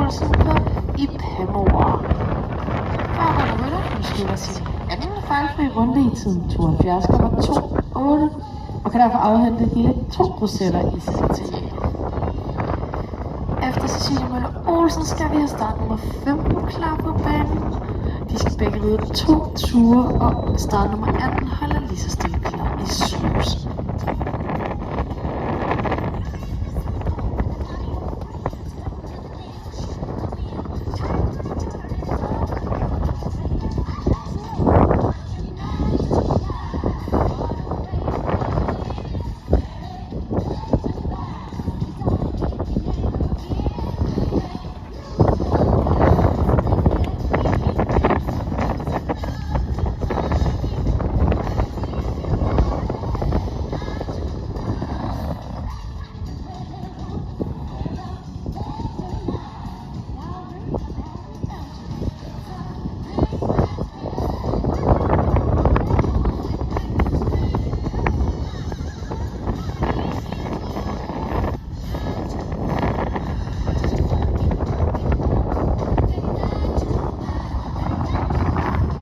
Olsen på Ipamor. Farvel rytter, nu slutter sin anden fejlfri runde i tiden 72,28 og kan derfor afhente hele 2 rosetter i sit atelier. Efter Cecilie Møller Olsen skal vi have start nummer 15 klar på banen. De skal begge ride 2 ture, og start nummer 18 holder lige så stille klar i slusen.